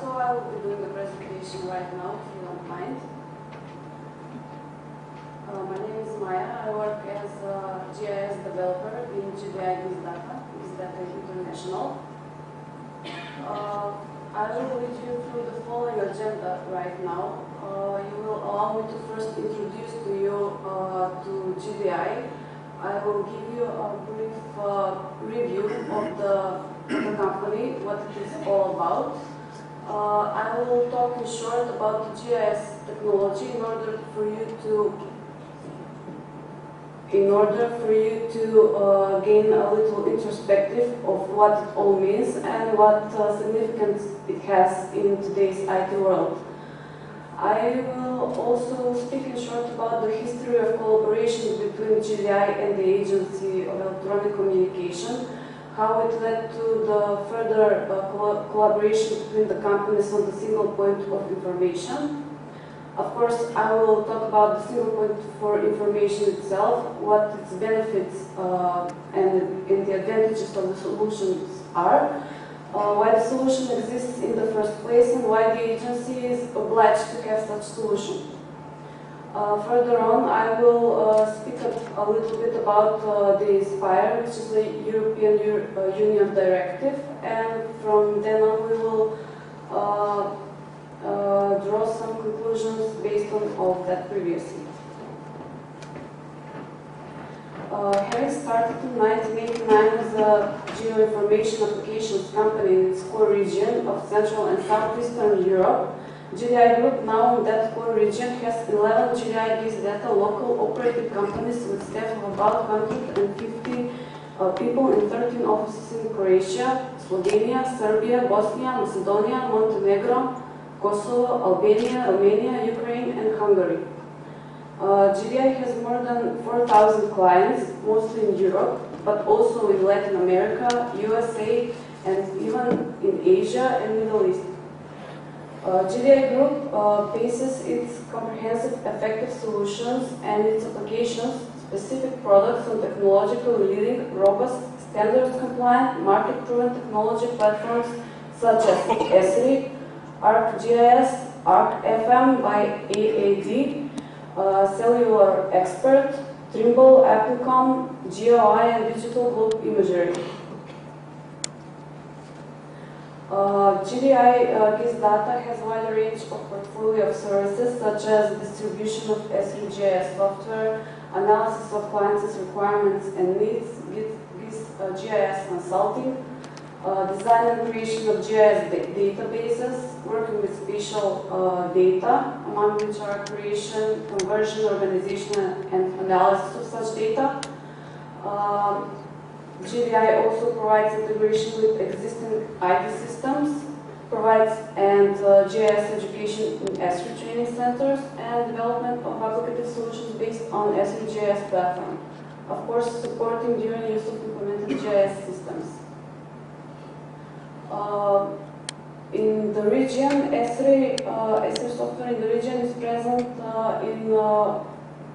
So I will be doing the presentation right now, if you don't mind. My name is Maja. I work as a GIS developer in GDi Gisdata, Gisdata International. I will lead you through the following agenda right now. You will allow me to first introduce to you to GDi. I will give you a brief review of the company, what it is all about. I will talk in short about the GIS technology in order for you to gain a little introspective of what it all means and what significance it has in today's IT world. I will also speak in short about the history of collaboration between GDi and the Agency of Electronic Communication, how it led to the further collaboration between the companies on the single point of information. Of course, I will talk about the single point for information itself, what its benefits and the advantages of the solutions are, why the solution exists in the first place, and why the agency is obliged to have such solution. Further on, I will speak a little bit about the SPIRE, which is the European Union directive, and from then on we will draw some conclusions based on all of that previously. Having started in 1989 as a geoinformation applications company in its core region of Central and Southeastern Europe, GDi Group now in that core region has 11 GDi Gisdata local operating companies with staff of about 150 people in 13 offices in Croatia, Slovenia, Serbia, Bosnia, Macedonia, Montenegro, Kosovo, Albania, Romania, Ukraine, and Hungary. GDi has more than 4,000 clients, mostly in Europe, but also in Latin America, USA, and even in Asia and Middle East. GDi Group bases its comprehensive effective solutions and its applications specific products on technologically leading, robust, standards compliant, market proven technology platforms such as Esri, ArcGIS, ArcFM by AAD, Cellular Expert, Trimble, Applicom, GeoEye, and Digital Globe Imagery. GDi Gisdata has a wide range of portfolio of services such as distribution of SRGIS software, analysis of clients' requirements and needs, GIS consulting, design and creation of GIS databases, working with spatial data, among which are creation, conversion, organization, and analysis of such data. GDi also provides integration with existing IT systems, provides GIS education in Esri training centers, and development of applicative solutions based on Esri GIS platform. Of course, supporting during use of implemented GIS systems. In the region, Esri software in the region is present in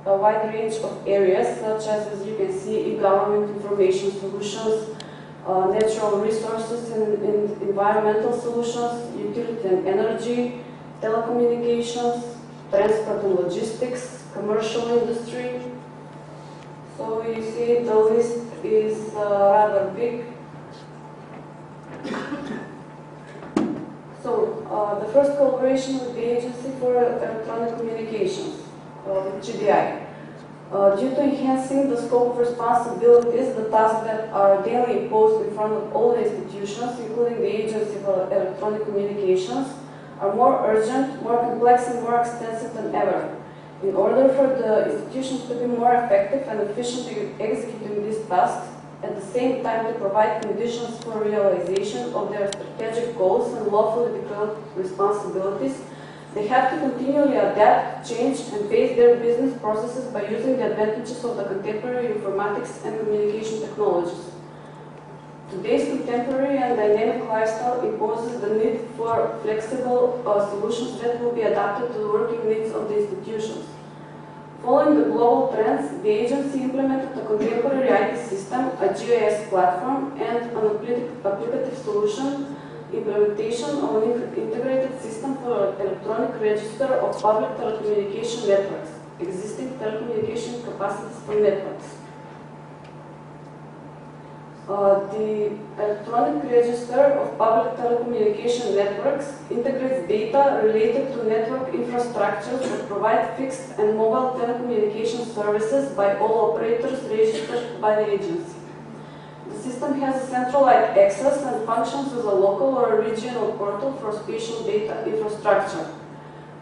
a wide range of areas, such as you can see, e-government information solutions, natural resources and environmental solutions, utility and energy, telecommunications, transport and logistics, commercial industry. So you see the list is rather big. So the first collaboration with the Agency for Electronic Communications, GDi. Due to enhancing the scope of responsibilities, the tasks that are daily imposed in front of all the institutions, including the Agency for Electronic Communications, are more urgent, more complex, and more extensive than ever. In order for the institutions to be more effective and efficient in executing these tasks, at the same time to provide conditions for realization of their strategic goals and lawfully declared responsibilities, they have to continually adapt, change, and base their business processes by using the advantages of the contemporary informatics and communication technologies. Today's contemporary and dynamic lifestyle imposes the need for flexible solutions that will be adapted to the working needs of the institutions. Following the global trends, the agency implemented a contemporary IT system, a GIS platform, and an applicative solution implementation of an integrated for electronic register of public telecommunication networks, existing telecommunication capacities for networks. The electronic register of public telecommunication networks integrates data related to network infrastructures that provide fixed and mobile telecommunication services by all operators registered by the agency. The system has a centralized access and functions as a local or a regional portal for spatial data infrastructure.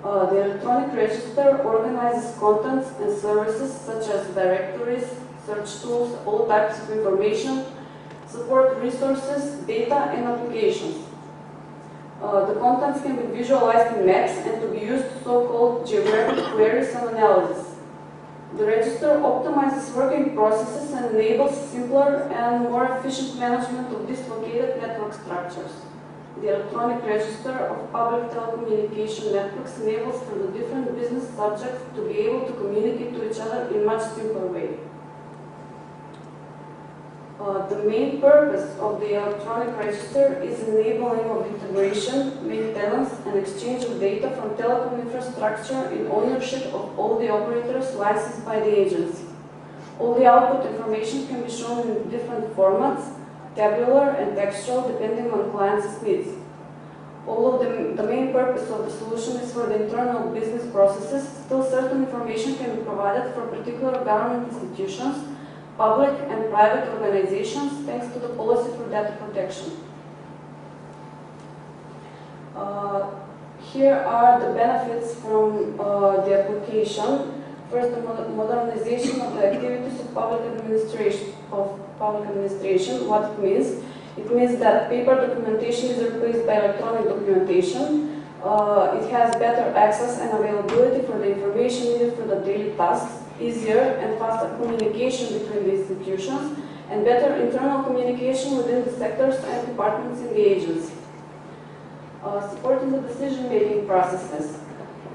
The electronic register organizes contents and services such as directories, search tools, all types of information, support resources, data, and applications. The contents can be visualized in maps and to be used so-called geographic queries and analysis. The register optimizes working processes and enables simpler and more efficient management of dislocated network structures. The electronic register of public telecommunication networks enables for the different business subjects to be able to communicate to each other in a much simpler way. The main purpose of the electronic register is enabling of integration, maintenance, and exchange of data from telecom infrastructure in ownership of all the operators licensed by the agency. All the output information can be shown in different formats, tabular and textual, depending on clients' needs. Although the main purpose of the solution is for the internal business processes, still certain information can be provided for particular government institutions, public and private organizations, thanks to the policy for data protection. Here are the benefits from the application. First, the modernization of the activities of public administration. What it means? It means that paper documentation is replaced by electronic documentation. It has better access and availability for the information needed for the daily tasks, easier and faster communication between the institutions, and better internal communication within the sectors and departments in the agency. Supporting the decision-making processes.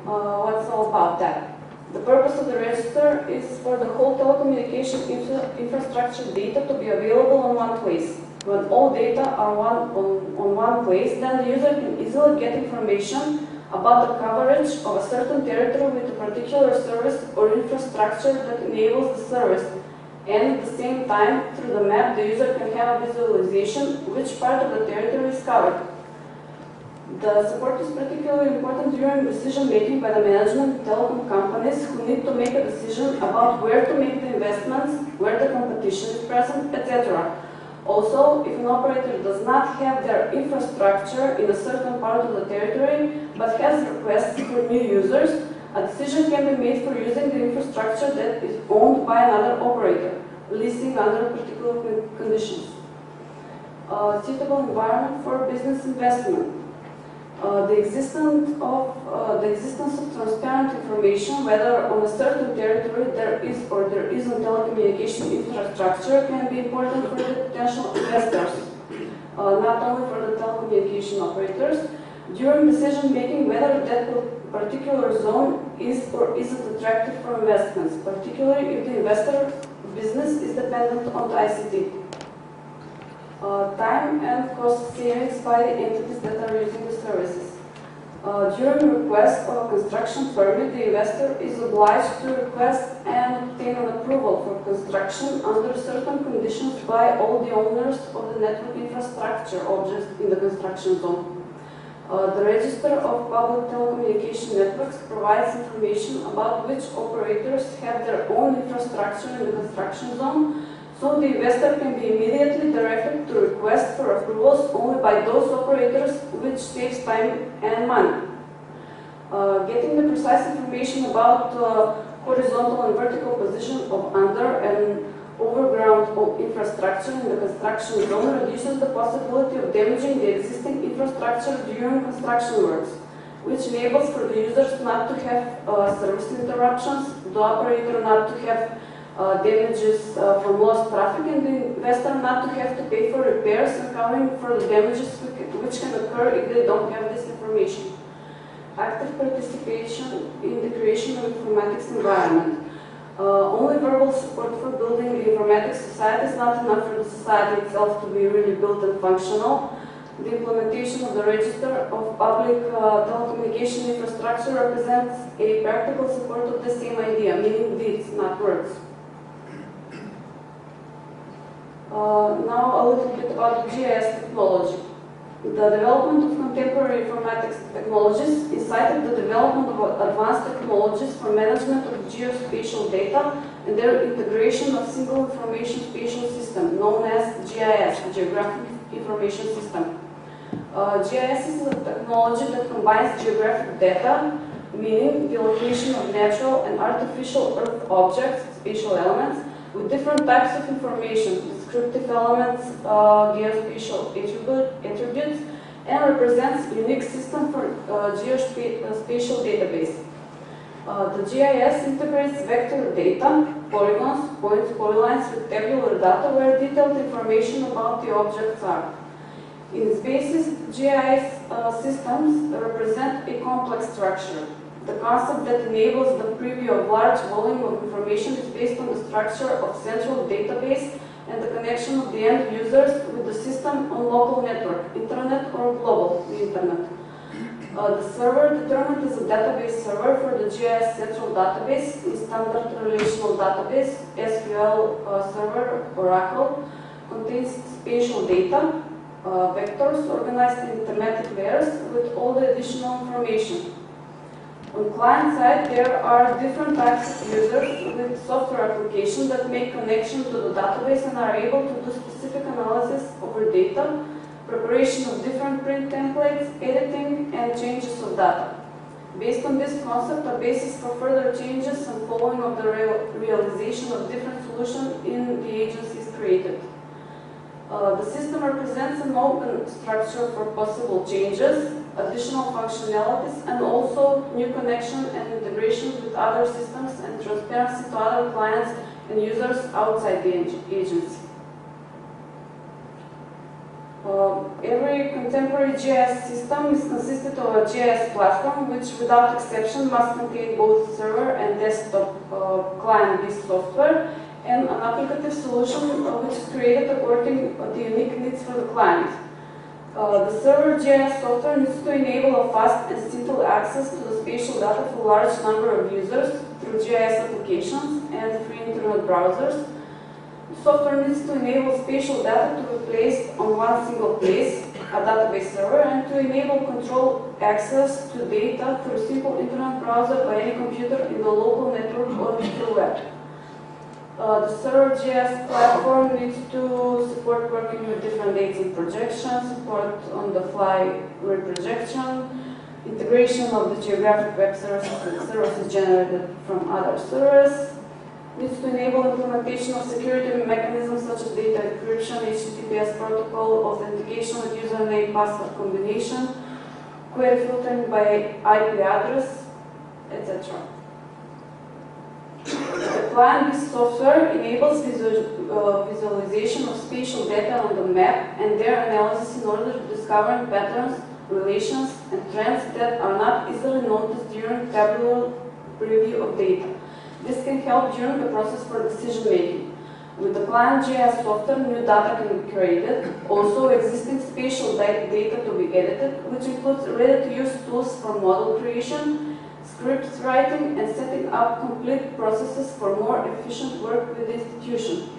What's all about that? The purpose of the register is for the whole telecommunication infrastructure data to be available on one place. When all data are on one place, then the user can easily get information about the coverage of a certain territory with a particular service or infrastructure that enables the service. And at the same time, through the map, the user can have a visualization which part of the territory is covered. The support is particularly important during decision-making by the management of telecom companies who need to make a decision about where to make the investments, where the competition is present, etc. Also, if an operator does not have their infrastructure in a certain part of the territory, but has requests for new users, a decision can be made for using the infrastructure that is owned by another operator, leasing under particular conditions. Suitable environment for business investment. The existence of transparent information, whether on a certain territory there is or there isn't telecommunication infrastructure, can be important for the potential investors, not only for the telecommunication operators. During decision-making, whether that particular zone is or isn't attractive for investments, particularly if the investor business is dependent on the ICT. Time and cost savings by the entities that are using the services. During request of a construction permit, the investor is obliged to request and obtain an approval for construction under certain conditions by all the owners of the network infrastructure objects in the construction zone. The Register of Public Telecommunication Networks provides information about which operators have their own infrastructure in the construction zone, so the investor can be immediately directed to request for approvals only by those operators, which saves time and money. Getting the precise information about horizontal and vertical position of under and overground infrastructure in the construction zone reduces the possibility of damaging the existing infrastructure during construction works, which enables for the users not to have service interruptions, the operator not to have damages from lost traffic, and the investor not to have to pay for repairs and covering for the damages which can occur if they don't have this information. Active participation in the creation of informatics environment. Only verbal support for building the informatics society is not enough for the society itself to be really built and functional. The implementation of the Register of Public Telecommunication Infrastructure represents a practical support of the same idea, meaning deeds, not words. Now a little bit about GIS technology. The development of contemporary informatics technologies incited the development of advanced technologies for management of geospatial data and their integration of single information spatial system known as GIS, Geographic Information System. GIS is a technology that combines geographic data, meaning the location of natural and artificial Earth objects, spatial elements, with different types of information, descriptive elements, geospatial attributes, and represents a unique system for geospatial database. The GIS integrates vector data, polygons, points, polylines with tabular data where detailed information about the objects are. In its basis, GIS systems represent a complex structure. The concept that enables the preview of large volume of information is based on the structure of central database and the connection of the end users with the system on local network, internet or global internet. The server determined as a database server for the GIS central database is standard relational database, SQL server, Oracle, contains spatial data, vectors organized in thematic layers with all the additional information. On client side, there are different types of users with software applications that make connection to the database and are able to do specific analysis over data, preparation of different print templates, editing, and changes of data. Based on this concept, a basis for further changes and following of the realization of different solutions in the agency is created. The system represents an open structure for possible changes, additional functionalities, and also new connection and integrations with other systems and transparency to other clients and users outside the agency. Every contemporary GIS system is consisted of a GIS platform which without exception must contain both server and desktop client-based software and an applicative solution which is created according to the unique needs for the client. The server GIS software needs to enable a fast and simple access to the spatial data for a large number of users through GIS applications and free internet browsers. The software needs to enable spatial data to be placed on one single place, a database server, and to enable control access to data through a simple internet browser by any computer in the local network or through web. The server GIS platform needs to support working with different dates and projections, support on-the-fly reprojection, integration of the geographic web services with services generated from other servers, needs to enable implementation of security mechanisms such as data encryption, HTTPS protocol, authentication with username, password combination, query filtering by IP address, etc. The client-based software enables visualization of spatial data on the map and their analysis in order to discover patterns, relations, and trends that are not easily noticed during tabular preview of data. This can help during the process for decision-making. With the client GIS software, new data can be created, also existing spatial data to be edited, which includes ready-to-use tools for model creation, scripts writing, and setting up complete processes for more efficient work with the institution.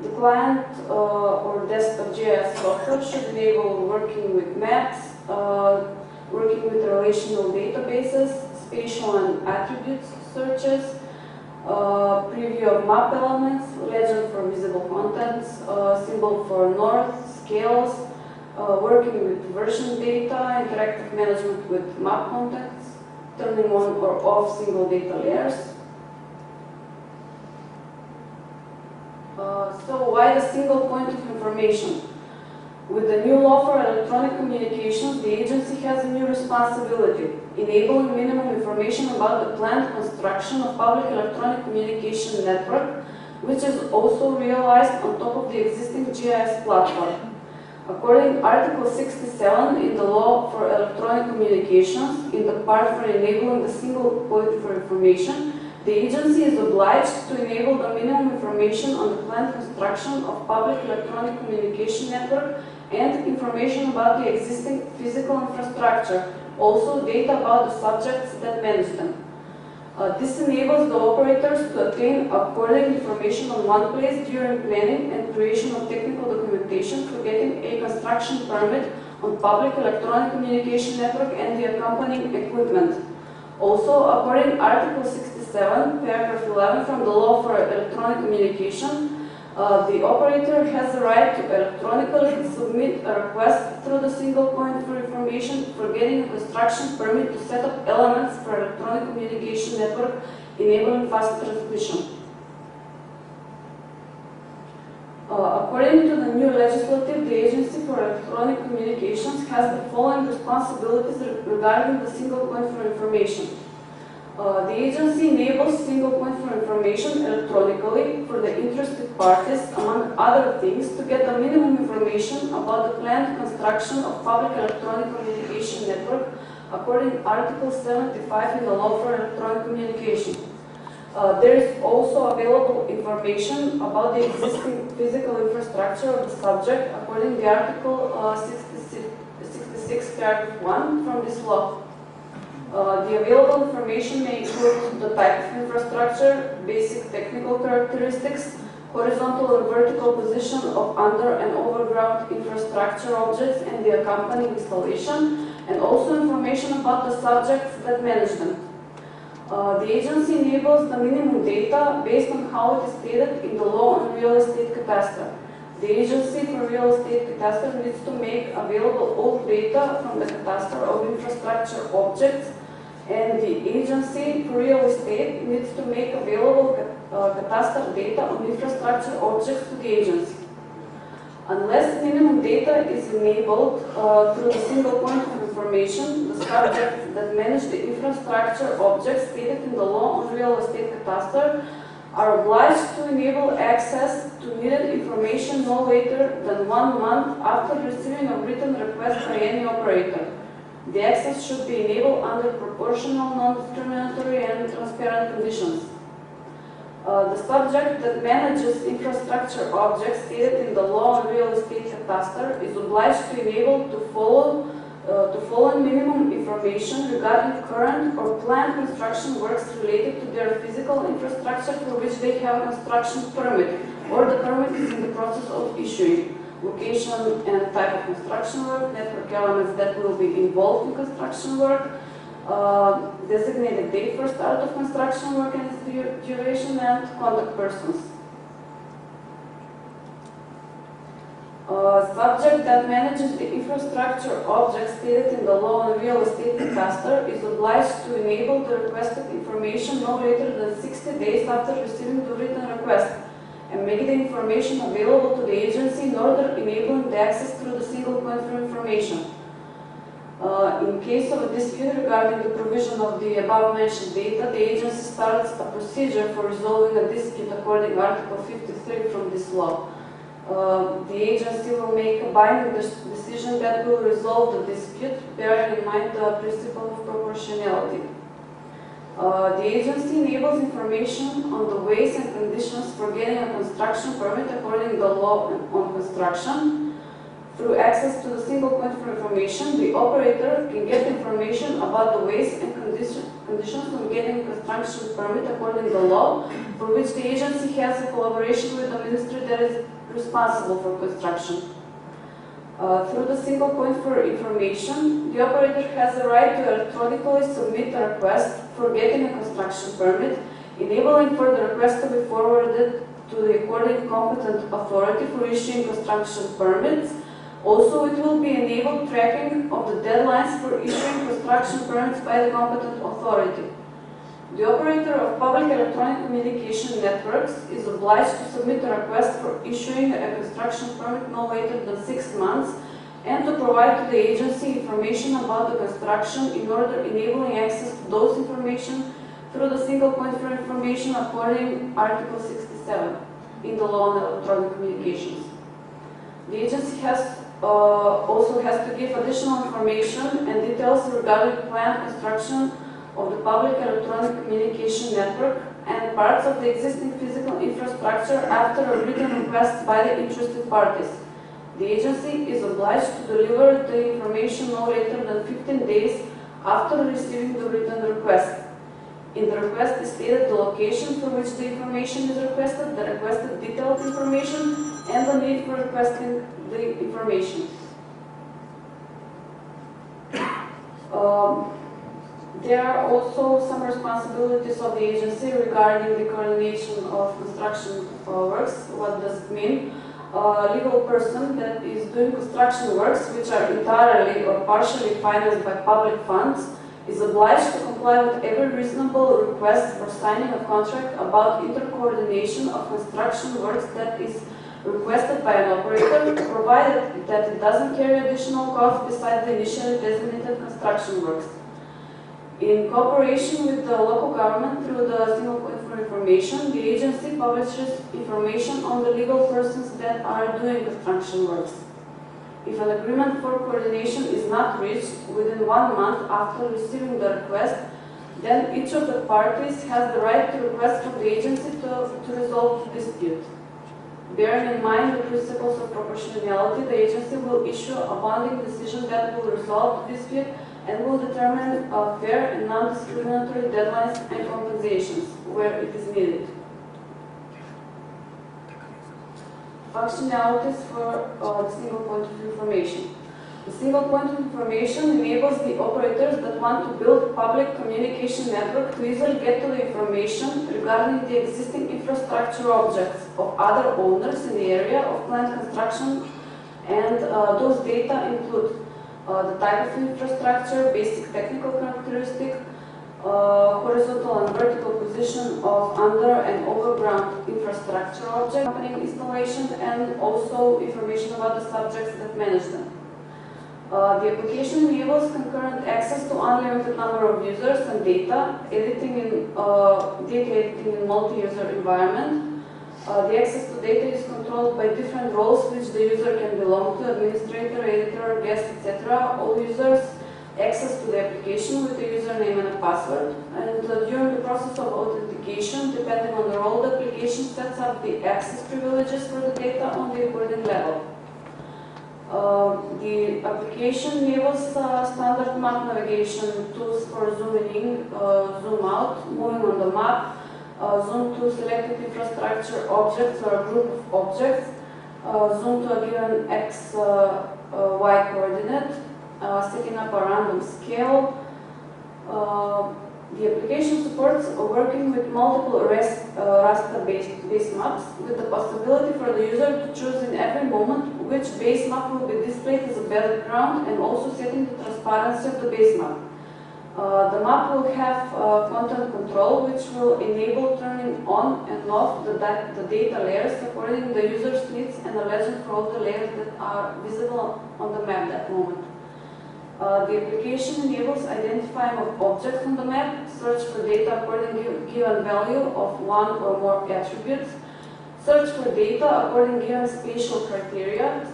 The client or desktop GIS software should enable working with maps, working with relational databases, spatial and attributes searches, preview of map elements, legend for visible contents, symbol for north, scales, working with version data, interactive management with map contents, turning on or off single data layers. So why the single point of information? With the new law for electronic communications, the agency has a new responsibility, enabling minimum information about the planned construction of public electronic communication network, which is also realized on top of the existing GIS platform. According to Article 67 in the law for electronic communications, in the part for enabling the single point for information, the agency is obliged to enable the minimum information on the planned construction of public electronic communication network and information about the existing physical infrastructure, also data about the subjects that manage them. This enables the operators to obtain according information on one place during planning and creation of technical documentation for getting a construction permit on public electronic communication network and the accompanying equipment. Also, according Article 67, paragraph 11 from the law for electronic communication, the operator has the right to electronically submit a request through the single point for information for getting a construction permit to set up elements for electronic communication network enabling fast transmission. According to the new legislative, the Agency for Electronic Communications has the following responsibilities regarding the single point for information. The agency enables single point for information electronically for the interested parties, among other things, to get the minimum information about the planned construction of public electronic communication network according Article 75 in the law for electronic communication. There is also available information about the existing physical infrastructure of the subject according to Article 66 paragraph 1 from this law. The available information may include the type of infrastructure, basic technical characteristics, horizontal and vertical position of under and overground infrastructure objects and the accompanying installation, and also information about the subjects that manage them. The agency enables the minimum data based on how it is stated in the law on real estate catastrophe. The Agency for Real Estate Catastrophe needs to make available all data from the catastrophe of infrastructure objects, and the Agency for Real Estate needs to make available catastrophe data on infrastructure objects to the agency. Unless minimum data is enabled through a single point of information, the subjects that manage the infrastructure objects stated in the law on real estate catastrophe are obliged to enable access to needed information no later than 1 month after receiving a written request by any operator. The access should be enabled under proportional, non-discriminatory and transparent conditions. The subject that manages infrastructure objects stated in the law on real estate catastrophe is obliged to enable to follow minimum information regarding current or planned construction works related to their physical infrastructure for which they have a construction permit, or the permit is in the process of issuing, location and type of construction work, network elements that will be involved in construction work, designated date for start of construction work and its duration, and contact persons. Subject that manages the infrastructure objects stated in the law on real estate catastrophe is obliged to enable the requested information no later than 60 days after receiving the written request and make the information available to the agency in order enabling the access through the single point for information. In case of a dispute regarding the provision of the above-mentioned data, the agency starts a procedure for resolving a dispute according to Article 53 from this law. The agency will make a binding decision that will resolve the dispute, bearing in mind the principle of proportionality. The agency enables information on the ways and conditions for getting a construction permit according to the law on construction. Through access to the single point for information, the operator can get information about the ways and conditions on getting a construction permit according to the law, for which the agency has a collaboration with the ministry that is responsible for construction. Through the single point for information, the operator has the right to electronically submit a request for getting a construction permit, enabling for the request to be forwarded to the according competent authority for issuing construction permits. Also, it will be enabled tracking of the deadlines for issuing construction permits by the competent authority. The operator of public electronic communication networks is obliged to submit a request for issuing a construction permit no later than 6 months and to provide to the agency information about the construction in order enabling access to those information through the single point for information according to Article 67 in the law on electronic communications. The agency also has to give additional information and details regarding planned construction of the public electronic communication network and parts of the existing physical infrastructure after a written request by the interested parties. The agency is obliged to deliver the information no later than 15 days after receiving the written request. In the request is stated the location for which the information is requested, the requested detailed information, and the need for requesting the information. There are also some responsibilities of the agency regarding the coordination of construction works. What does it mean? A legal person that is doing construction works which are entirely or partially financed by public funds is obliged to comply with every reasonable request for signing a contract about intercoordination of construction works that is requested by an operator, provided that it doesn't carry additional costs besides the initially designated construction works. In cooperation with the local government through the single point for information, the agency publishes information on the legal persons that are doing construction works. If an agreement for coordination is not reached within 1 month after receiving the request, then each of the parties has the right to request from the agency to resolve the dispute. Bearing in mind the principles of proportionality, the agency will issue a binding decision that will resolve the dispute and will determine fair and non-discriminatory deadlines and compensations where it is needed. Functionalities for the single point of information. The single point of information enables the operators that want to build public communication network to easily get to the information regarding the existing infrastructure objects of other owners in the area of planned construction, and those data include the type of infrastructure, basic technical characteristic, horizontal and vertical position of under and overground infrastructure object, accompanying installations, and also information about the subjects that manage them. The application enables concurrent access to unlimited number of users and data, editing in multi-user environment. The access to data is controlled by different roles which the user can belong to: administrator, editor, guest, etc. All users access to the application with a username and a password. And during the process of authentication, depending on the role, the application sets up the access privileges for the data on the according level. The application enables standard map navigation tools for zooming in, zoom out, moving on the map, zoom to selected infrastructure objects or a group of objects, zoom to a given x, y coordinate, setting up a random scale. The application supports working with multiple raster-based base maps, with the possibility for the user to choose in every moment which base map will be displayed as a background, and also setting the transparency of the base map. The map will have content control, which will enable turning on and off the data layers according to the user's needs, and a legend for all the layers that are visible on the map at that moment. The application enables identifying of objects on the map, search for data according to given value of one or more attributes, search for data according to given spatial criteria,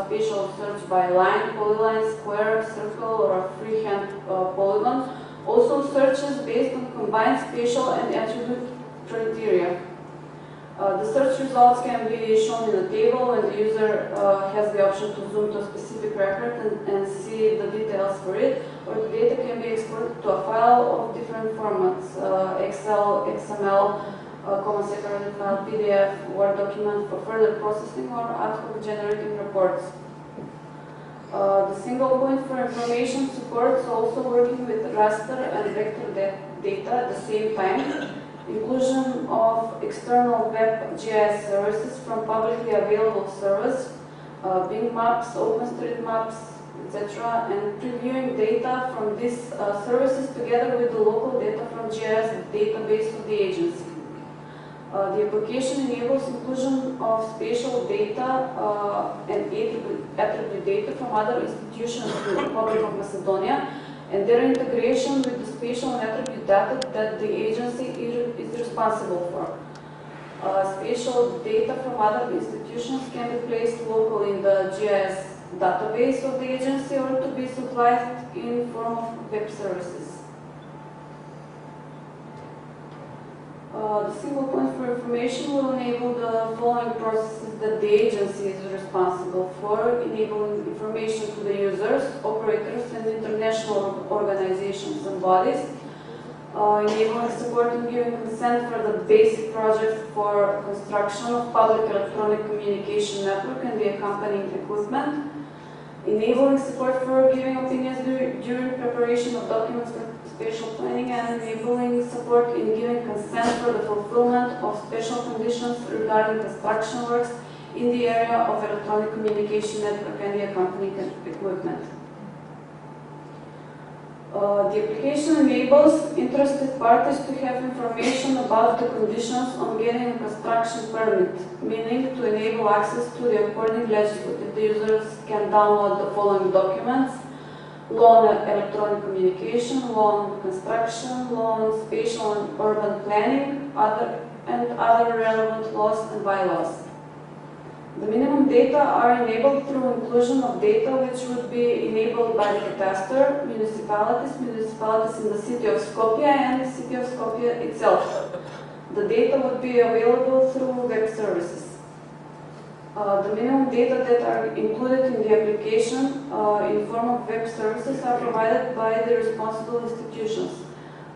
spatial search by line, polyline, square, circle, or a freehand polygon. Also searches based on combined spatial and attribute criteria. The search results can be shown in a table, and the user has the option to zoom to a specific record and see the details for it, or the data can be exported to a file of different formats: Excel, XML, common separated file, PDF, Word document for further processing, or ad hoc generating reports. The single point for information supports also working with raster and vector data at the same time. Inclusion of external web GIS services from publicly available servers, Bing Maps, OpenStreetMaps, etc., and previewing data from these services together with the local data from GIS database of the agency. The application enables inclusion of spatial data and attribute data from other institutions in the Republic of Macedonia, and their integration with the spatial and attribute data that the agency is responsible for. Spatial data from other institutions can be placed locally in the GIS database of the agency, or to be supplied in form of web services. The single point for information will enable the following processes that the agency is responsible for: enabling information to the users, operators, and international organizations and bodies, enabling support and giving consent for the basic project for construction of public electronic communication network and the accompanying equipment, enabling support for giving opinions during preparation of documents for spatial planning, and enabling support in giving consent for the fulfillment of special conditions regarding construction works in the area of electronic communication network and the accompanying equipment. The application enables interested parties to have information about the conditions on getting a construction permit, meaning to enable access to the according legislative. The users can download the following documents: law on electronic communication, law on construction, law on spatial and urban planning, other relevant laws and bylaws. The minimum data are enabled through inclusion of data which would be enabled by the cadastre, municipalities in the city of Skopje and the city of Skopje itself. The data would be available through web services. The minimum data that are included in the application in form of web services are provided by the responsible institutions.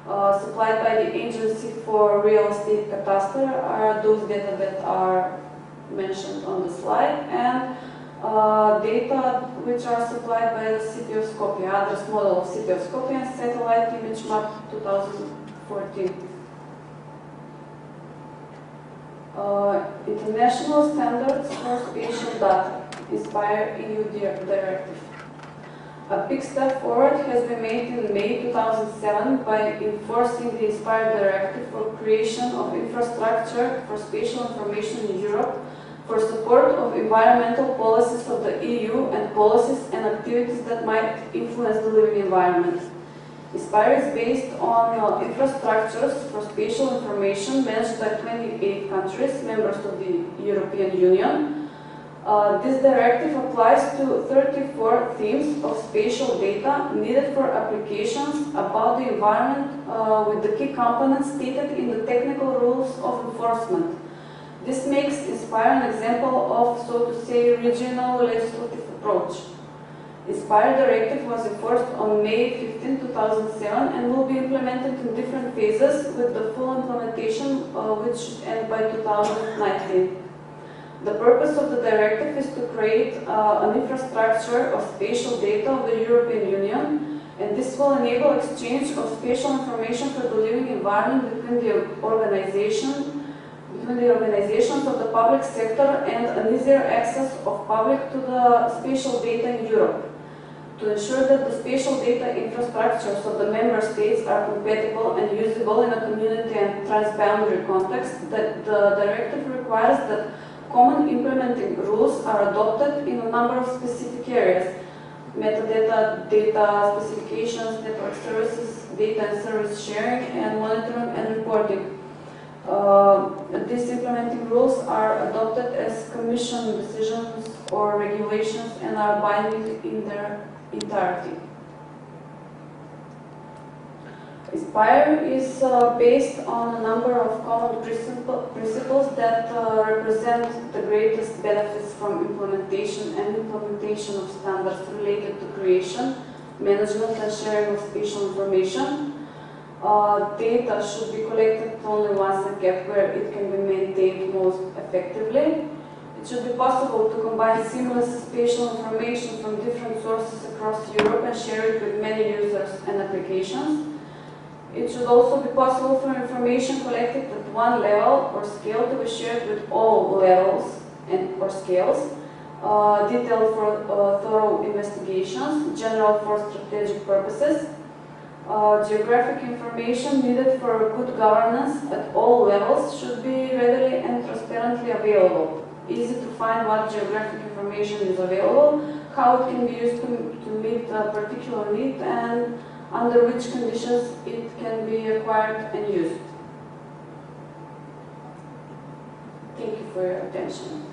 Supplied by the Agency for Real Estate Cadastre are those data that are mentioned on the slide, and data which are supplied by the City of Skopje, address model of City of Skopje and satellite image map 2014. International standards for spatial data, INSPIRE EU directive. A big step forward has been made in May 2007 by enforcing the INSPIRE directive for creation of infrastructure for spatial information in Europe for support of environmental policies of the EU and policies and activities that might influence the living environment. INSPIRE is based on infrastructures for spatial information managed by 28 countries, members of the European Union. This directive applies to 34 themes of spatial data needed for applications about the environment with the key components stated in the technical rules of enforcement. This makes INSPIRE an example of, so to say, regional legislative approach. INSPIRE directive was enforced on May 15, 2007 and will be implemented in different phases with the full implementation which should end by 2019. The purpose of the directive is to create an infrastructure of spatial data of the European Union, and this will enable exchange of spatial information for the living environment between the organizations of the public sector and an easier access of public to the spatial data in Europe. To ensure that the spatial data infrastructures of the member states are compatible and usable in a community and transboundary context, the directive requires that common implementing rules are adopted in a number of specific areas: metadata, data specifications, network services, data and service sharing, and monitoring and reporting. These implementing rules are adopted as Commission decisions or regulations and are binding in their entirety. INSPIRE is based on a number of common principles that represent the greatest benefits from implementation of standards related to creation, management and sharing of spatial information. Data should be collected only once and kept where it can be maintained most effectively. It should be possible to combine seamless spatial information from different sources across Europe and share it with many users and applications. It should also be possible for information collected at one level or scale to be shared with all levels or scales, detailed for thorough investigations, general for strategic purposes. Geographic information needed for good governance at all levels should be readily and transparently available. Easy to find what geographic information is available, how it can be used to meet a particular need, and under which conditions it can be acquired and used. Thank you for your attention.